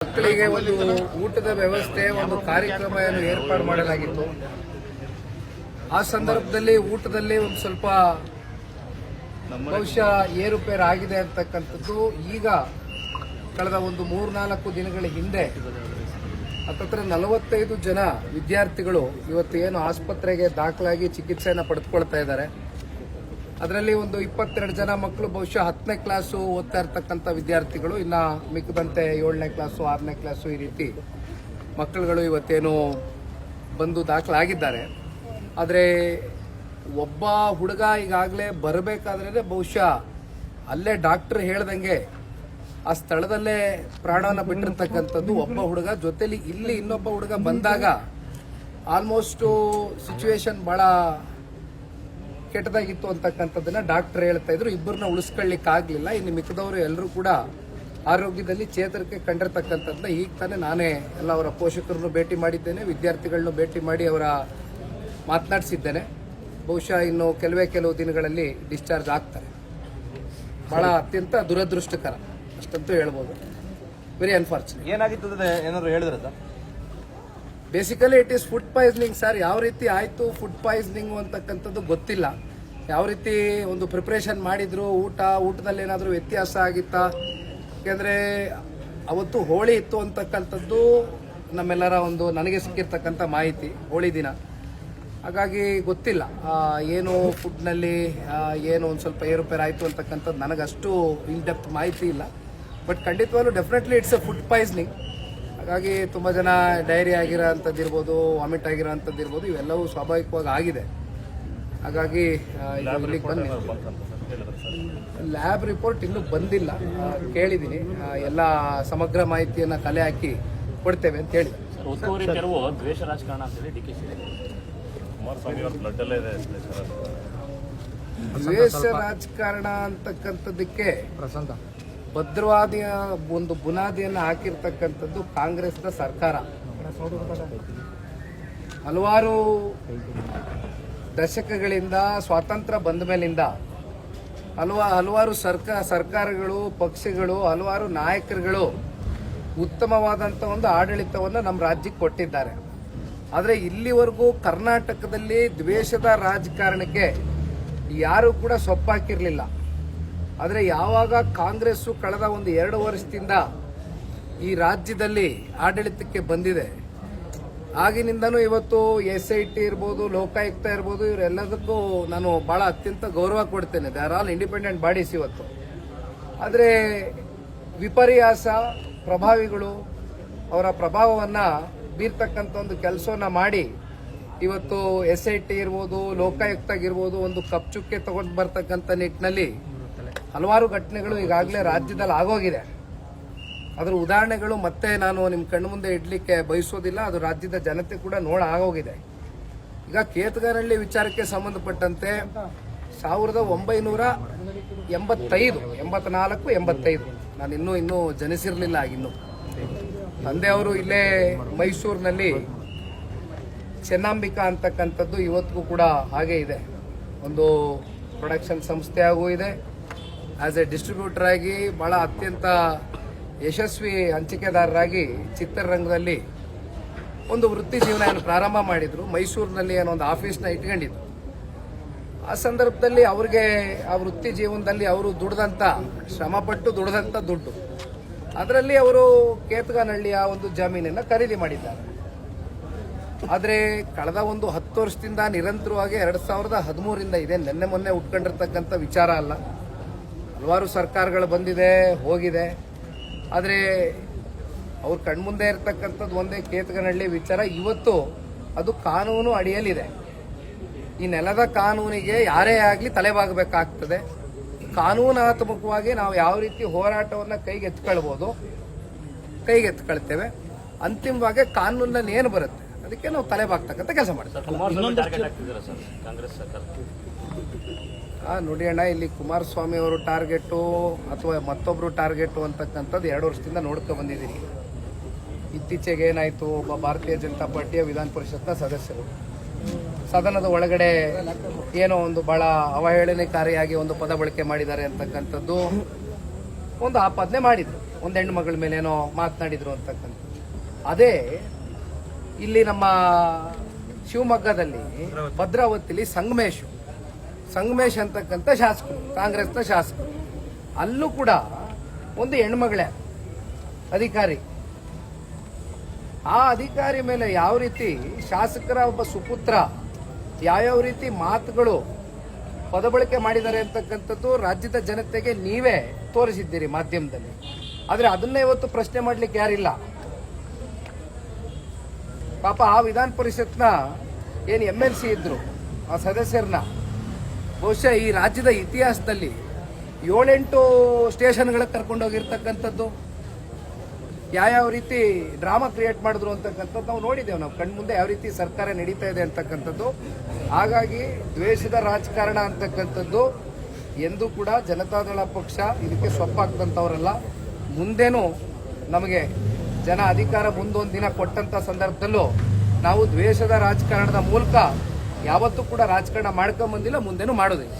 ಮಕ್ಕಳಿಗೆ ಒಂದು ಊಟದ ವ್ಯವಸ್ಥೆ ಒಂದು ಕಾರ್ಯಕ್ರಮವನ್ನು ಏರ್ಪಾಡು ಮಾಡಲಾಗಿತ್ತು. ಆ ಸಂದರ್ಭದಲ್ಲಿ ಊಟದಲ್ಲಿ ಒಂದು ಸ್ವಲ್ಪ ಬಹುಶಃ ಏರುಪೇರು ಆಗಿದೆ ಅಂತಕ್ಕಂಥದ್ದು ಈಗ ಕಳೆದ ಒಂದು 3-4 ದಿನಗಳ ಹಿಂದೆ ಹತ್ತತ್ರ 45 ಜನ ವಿದ್ಯಾರ್ಥಿಗಳು ಇವತ್ತು ಏನು ಆಸ್ಪತ್ರೆಗೆ ದಾಖಲಾಗಿ ಚಿಕಿತ್ಸೆಯನ್ನು ಪಡೆದುಕೊಳ್ತಾ ಇದ್ದಾರೆ. ಅದರಲ್ಲಿ ಒಂದು 22 ಜನ ಮಕ್ಕಳು ಬಹುಶಃ 10ನೇ ಕ್ಲಾಸು ಓದ್ತಾ ಇರ್ತಕ್ಕಂಥ ವಿದ್ಯಾರ್ಥಿಗಳು, ಇನ್ನ ಮಿಕ್ಕದಂತೆ 7ನೇ ಕ್ಲಾಸು 6ನೇ ಕ್ಲಾಸು ಈ ರೀತಿ ಮಕ್ಕಳುಗಳು ಇವತ್ತೇನು ಬಂದು ದಾಖಲಾಗಿದ್ದಾರೆ. ಆದರೆ ಒಬ್ಬ ಹುಡುಗ ಈಗಾಗಲೇ ಬರಬೇಕಾದ್ರೆ ಬಹುಶಃ ಅಲ್ಲೇ ಡಾಕ್ಟರ್ ಹೇಳ್ದಂಗೆ ಆ ಸ್ಥಳದಲ್ಲೇ ಪ್ರಾಣವನ್ನು ಬಿಟ್ಟಿರ್ತಕ್ಕಂಥದ್ದು ಒಬ್ಬ ಹುಡುಗ. ಜೊತೆಲಿ ಇಲ್ಲಿ ಇನ್ನೊಬ್ಬ ಹುಡುಗ ಬಂದಾಗ ಆಲ್ಮೋಸ್ಟ್ ಸಿಚುವೇಶನ್ ಬಹಳ ಕೆಟ್ಟದಾಗಿತ್ತು ಅಂತಕ್ಕಂಥದ್ದನ್ನ ಡಾಕ್ಟರ್ ಹೇಳ್ತಾ ಇದ್ರು. ಇಬ್ಬರನ್ನ ಉಳಿಸ್ಕೊಳ್ಳಿಕ್ಕಾಗಲಿಲ್ಲ. ಇನ್ನು ಮಿಕ್ಕದವರು ಎಲ್ಲರೂ ಕೂಡ ಆರೋಗ್ಯದಲ್ಲಿ ಚೇತರಿಕೆ ಕಂಡಿರ್ತಕ್ಕಂಥದ್ದನ್ನ ಈಗ ತಾನೇ ನಾನೇ ಎಲ್ಲ ಅವರ ಪೋಷಕರನ್ನು ಭೇಟಿ ಮಾಡಿದ್ದೇನೆ, ವಿದ್ಯಾರ್ಥಿಗಳನ್ನು ಭೇಟಿ ಮಾಡಿ ಅವರ ಮಾತನಾಡಿಸಿದ್ದೇನೆ. ಬಹುಶಃ ಇನ್ನು ಕೆಲವು ದಿನಗಳಲ್ಲಿ ಡಿಸ್ಚಾರ್ಜ್ ಆಗ್ತಾರೆ. ಬಹಳ ಅತ್ಯಂತ ದುರದೃಷ್ಟಕರ ಅಷ್ಟಂತೂ ಹೇಳ್ಬೋದು. Very unfortunate. ಏನಾಗಿತ್ತು ಏನಾದ್ರು ಹೇಳಿದ್ರೆ sir? Basically it is food poisoning sir. ಯಾವ ರೀತಿ ಆಯಿತು ಫುಡ್ ಪಾಯ್ಸನಿಂಗ್ ಅಂತಕ್ಕಂಥದ್ದು ಗೊತ್ತಿಲ್ಲ. ಯಾವ ರೀತಿ ಒಂದು ಪ್ರಿಪ್ರೇಷನ್ ಮಾಡಿದ್ರು, ಊಟದಲ್ಲಿ ಏನಾದರೂ ವ್ಯತ್ಯಾಸ ಆಗಿತ್ತಾ? ಯಾಕೆಂದರೆ ಅವತ್ತು ಹೋಳಿ ಇತ್ತು ಅಂತಕ್ಕಂಥದ್ದು ನಮ್ಮೆಲ್ಲರ ಒಂದು ನನಗೆ ಸಿಕ್ಕಿರ್ತಕ್ಕಂಥ ಮಾಹಿತಿ, ಹೋಳಿ ದಿನ. ಹಾಗಾಗಿ ಗೊತ್ತಿಲ್ಲ ಏನು ಫುಡ್ನಲ್ಲಿ ಏನು ಒಂದು ಸ್ವಲ್ಪ ಏರುಪೇರು ಆಯಿತು ಅಂತಕ್ಕಂಥದ್ದು ನನಗಷ್ಟು ಇನ್ ಡೆಪ್ತ್ ಮಾಹಿತಿ ಇಲ್ಲ. ಬಟ್ ಖಂಡಿತವಾಗ್ಲೂ definitely it's A food poisoning. ಹಾಗಾಗಿ ತುಂಬ ಜನ ಡೈರಿ ಆಗಿರೋ ಅಂಥದ್ದಿರ್ಬೋದು, ವಾಮಿಟ್ ಆಗಿರೋ ಅಂಥದ್ದಿರ್ಬೋದು, ಇವೆಲ್ಲವೂ ಸ್ವಾಭಾವಿಕವಾಗಿ ಆಗಿದೆ. ಹಾಗಾಗಿ ಇಲ್ಲಿಗೆ ಬನ್ನಿ. ಲ್ಯಾಬ್ ರಿಪೋರ್ಟ್ ಇನ್ನೂ ಬಂದಿಲ್ಲ, ಕೇಳಿದ್ದೀನಿ. ಎಲ್ಲ ಸಮಗ್ರ ಮಾಹಿತಿಯನ್ನು ಕಲೆ ಹಾಕಿ ಕೊಡ್ತೇವೆ ಅಂತ ಹೇಳಿ. ದ್ವೇಷ ರಾಜಕಾರಣ ಅಂತೇಳಿ ದ್ವೇಷ ರಾಜಕಾರಣ ಅಂತಕ್ಕಂಥದ್ದಕ್ಕೆ ಭದ್ರವಾದ ಒಂದು ಬುನಾದಿಯನ್ನು ಹಾಕಿರ್ತಕ್ಕಂಥದ್ದು ಕಾಂಗ್ರೆಸ್ನ ಸರ್ಕಾರ. ಹಲವಾರು ದಶಕಗಳಿಂದ ಸ್ವಾತಂತ್ರ್ಯ ಬಂದ ಮೇಲಿಂದ ಹಲವಾರು ಸರ್ಕಾರಗಳು, ಪಕ್ಷಗಳು, ಹಲವಾರು ನಾಯಕರುಗಳು ಉತ್ತಮವಾದಂಥ ಒಂದು ಆಡಳಿತವನ್ನು ನಮ್ಮ ರಾಜ್ಯಕ್ಕೆ ಕೊಟ್ಟಿದ್ದಾರೆ. ಆದರೆ ಇಲ್ಲಿವರೆಗೂ ಕರ್ನಾಟಕದಲ್ಲಿ ದ್ವೇಷದ ರಾಜಕಾರಣಕ್ಕೆ ಯಾರೂ ಕೂಡ ಸೊಪ್ಪಾಕಿರಲಿಲ್ಲ. ಆದರೆ ಯಾವಾಗ ಕಾಂಗ್ರೆಸ್ಸು ಕಳೆದ ಒಂದು 2 ವರ್ಷದಿಂದ ಈ ರಾಜ್ಯದಲ್ಲಿ ಆಡಳಿತಕ್ಕೆ ಬಂದಿದೆ, ಆಗಿನಿಂದನೂ ಇವತ್ತು SIT ಇರ್ಬೋದು, ಲೋಕಾಯುಕ್ತ ಇರ್ಬೋದು, ಇವರೆಲ್ಲದಕ್ಕೂ ನಾನು ಭಾಳ ಅತ್ಯಂತ ಗೌರವ ಕೊಡ್ತೇನೆ. They are all independent bodies ಇವತ್ತು. ಆದರೆ ವಿಪರ್ಯಾಸ ಪ್ರಭಾವಿಗಳು ಅವರ ಪ್ರಭಾವವನ್ನು ಬೀರ್ತಕ್ಕಂಥ ಒಂದು ಕೆಲಸವನ್ನು ಮಾಡಿ ಇವತ್ತು SIT ಇರ್ಬೋದು, ಲೋಕಾಯುಕ್ತ ಇರ್ಬೋದು, ಒಂದು ಕಪ್ಚುಕ್ಕೆ ತಗೊಂಡು ಬರ್ತಕ್ಕಂಥ ನಿಟ್ಟಿನಲ್ಲಿ ಹಲವಾರು ಘಟನೆಗಳು ಈಗಾಗಲೇ ರಾಜ್ಯದಲ್ಲಿ ಆಗೋಗಿದೆ. ಅದರ ಉದಾಹರಣೆಗಳು ಮತ್ತೆ ನಾನು ನಿಮ್ಮ ಕಣ್ಣು ಮುಂದೆ ಇಡಲಿಕ್ಕೆ ಬಯಸೋದಿಲ್ಲ. ಅದು ರಾಜ್ಯದ ಜನತೆ ಕೂಡ ಆಗೋಗಿದೆ. ಈಗ ಕೇತಗಾನಹಳ್ಳಿ ವಿಚಾರಕ್ಕೆ ಸಂಬಂಧಪಟ್ಟಂತೆ 1985 ನಾನು ಇನ್ನೂ ಜನಿಸಿರಲಿಲ್ಲ ಆಗಿನ್ನು. ತಂದೆಯವರು ಇಲ್ಲೇ ಮೈಸೂರಿನಲ್ಲಿ ಚೆನ್ನಂಬಿಕಾ ಅಂತಕ್ಕಂಥದ್ದು ಇವತ್ತಿಗೂ ಕೂಡ ಹಾಗೆ ಇದೆ. ಒಂದು ಪ್ರೊಡಕ್ಷನ್ ಸಂಸ್ಥೆ ಆಗೂ ಇದೆ. ಆಸ್ ಎ ಡಿಸ್ಟ್ರಿಬ್ಯೂಟರ್ ಆಗಿ ಬಹಳ ಅತ್ಯಂತ ಯಶಸ್ವಿ ಹಂಚಿಕೆದಾರರಾಗಿ ಚಿತ್ರರಂಗದಲ್ಲಿ ಒಂದು ವೃತ್ತಿ ಜೀವನ ಪ್ರಾರಂಭ ಮಾಡಿದ್ರು. ಮೈಸೂರಿನಲ್ಲಿ ಏನೋ ಒಂದು ಆಫೀಸ್ನ ಇಟ್ಕೊಂಡಿದ್ರು. ಆ ಸಂದರ್ಭದಲ್ಲಿ ಅವ್ರಿಗೆ ಆ ವೃತ್ತಿ ಜೀವನದಲ್ಲಿ ಅವರು ಶ್ರಮಪಟ್ಟು ದುಡಿದಂಥ ದುಡ್ಡು, ಅದರಲ್ಲಿ ಅವರು ಕೇತಗಾನಹಳ್ಳಿಯ ಒಂದು ಜಮೀನನ್ನು ಖರೀದಿ ಮಾಡಿದ್ದಾರೆ. ಆದರೆ ಕಳೆದ ಒಂದು 10 ವರ್ಷದಿಂದ ನಿರಂತರವಾಗಿ 2013ರಿಂದ ಇದೆ. ನಿನ್ನೆ ಮೊನ್ನೆ ಉಟ್ಕೊಂಡಿರ್ತಕ್ಕಂಥ ವಿಚಾರ ಅಲ್ಲ. ಹಲವಾರು ಸರ್ಕಾರಗಳು ಬಂದಿದೆ, ಹೋಗಿದೆ. ಆದರೆ ಅವ್ರ ಕಣ್ಮುಂದೆ ಇರತಕ್ಕಂಥದ್ದು ಒಂದೇ ಕೇತಗಾನಹಳ್ಳಿ ವಿಚಾರ. ಇವತ್ತು ಅದು ಕಾನೂನು ಅಡಿಯಲ್ಲಿದೆ. ಈ ನೆಲದ ಕಾನೂನಿಗೆ ಯಾರೇ ಆಗಲಿ ತಲೆಬಾಗಬೇಕಾಗ್ತದೆ. ಕಾನೂನಾತ್ಮಕವಾಗಿ ನಾವು ಯಾವ ರೀತಿ ಹೋರಾಟವನ್ನು ಕೈಗೆತ್ಕೊಳ್ತೇವೆ. ಅಂತಿಮವಾಗಿ ಕಾನೂನಲ್ಲಿ ಏನು ಬರುತ್ತೆ ಅದಕ್ಕೆ ನಾವು ತಲೆಬಾಗ್ತಕ್ಕಂಥ ಕೆಲಸ ಮಾಡ್ತೀವಿ. ನೋಡಿ ಅಣ್ಣ, ಇಲ್ಲಿ ಕುಮಾರಸ್ವಾಮಿ ಅವರು ಟಾರ್ಗೆಟು ಅಥವಾ ಮತ್ತೊಬ್ರು ಟಾರ್ಗೆಟು ಅಂತಕ್ಕಂಥದ್ದು 2 ವರ್ಷದಿಂದ ನೋಡ್ಕೊ ಬಂದಿದ್ದೀನಿ. ಇತ್ತೀಚೆಗೆ ಏನಾಯಿತು, ಒಬ್ಬ ಭಾರತೀಯ ಜನತಾ ಪಾರ್ಟಿಯ ವಿಧಾನ ಪರಿಷತ್ನ ಸದಸ್ಯರು ಸದನದ ಒಳಗಡೆ ಏನೋ ಒಂದು ಬಹಳ ಅವಹೇಳನಕಾರಿಯಾಗಿ ಒಂದು ಪದ ಬಳಕೆ ಮಾಡಿದ್ದಾರೆ ಅಂತಕ್ಕಂಥದ್ದು ಒಂದು ಆಪಾದನೆ ಮಾಡಿದ್ರು. ಒಂದು ಹೆಣ್ಣು ಮಗಳ ಮೇಲೆ ಏನೋ ಮಾತನಾಡಿದ್ರು ಅಂತಕ್ಕಂಥ. ಅದೇ ಇಲ್ಲಿ ನಮ್ಮ ಶಿವಮೊಗ್ಗದಲ್ಲಿ ಭದ್ರಾವತಿಲಿ ಸಂಗಮೇಶ್ ಅಂತಕ್ಕಂಥ ಶಾಸಕರು, ಕಾಂಗ್ರೆಸ್ನ ಶಾಸಕರು, ಅಲ್ಲೂ ಕೂಡ ಒಂದು ಹೆಣ್ಮಗಳೇ ಅಧಿಕಾರಿ. ಆ ಅಧಿಕಾರಿ ಮೇಲೆ ಯಾವ ರೀತಿ ಶಾಸಕರ ಒಬ್ಬ ಸುಪುತ್ರ ಯಾವ್ಯಾವ ರೀತಿ ಮಾತುಗಳು ಪದಬಳಕೆ ಮಾಡಿದ್ದಾರೆ ಅಂತಕ್ಕಂಥದ್ದು ರಾಜ್ಯದ ಜನತೆಗೆ ನೀವೇ ತೋರಿಸಿದ್ದೀರಿ ಮಾಧ್ಯಮದಲ್ಲಿ. ಆದರೆ ಅದನ್ನೇ ಇವತ್ತು ಪ್ರಶ್ನೆ ಮಾಡ್ಲಿಕ್ಕೆ ಯಾರಿಲ್ಲ. ಪಾಪ ಆ ವಿಧಾನ ಪರಿಷತ್ನ ಏನು MLC ಇದ್ರು ಆ ಸದಸ್ಯರನ್ನ ಬಹುಶಃ ಈ ರಾಜ್ಯದ ಇತಿಹಾಸದಲ್ಲಿ 7-8 ಸ್ಟೇಷನ್ಗಳಿಗೆ ಕರ್ಕೊಂಡೋಗಿರ್ತಕ್ಕಂಥದ್ದು, ಯಾವ ರೀತಿ ಡ್ರಾಮಾ ಕ್ರಿಯೇಟ್ ಮಾಡಿದ್ರು ಅಂತಕ್ಕಂಥದ್ದು ನಾವು ನೋಡಿದ್ದೇವೆ. ನಾವು ಕಣ್ಮುಂದೆ ಯಾವ ರೀತಿ ಸರ್ಕಾರ ನಡೀತಾ ಇದೆ ಅಂತಕ್ಕಂಥದ್ದು. ಹಾಗಾಗಿ ದ್ವೇಷದ ರಾಜಕಾರಣ ಅಂತಕ್ಕಂಥದ್ದು ಎಂದೂ ಕೂಡ ಜನತಾದಳ ಪಕ್ಷ ಇದಕ್ಕೆ ಸೊಪ್ಪಾಗ್ತಂಥವ್ರಲ್ಲ. ಮುಂದೇನು ನಮಗೆ ಜನ ಅಧಿಕಾರ ಮುಂದೊಂದು ದಿನ ಕೊಟ್ಟಂತ ಸಂದರ್ಭದಲ್ಲೂ ನಾವು ದ್ವೇಷದ ರಾಜಕಾರಣದ ಮೂಲಕ ಯಾವತ್ತೂ ಕೂಡ ರಾಜಕಾರಣ ಮಾಡ್ಕೊಂಡ್ ಬಂದಿಲ್ಲ, ಮುಂದೇನು ಮಾಡೋದಿಲ್ಲ.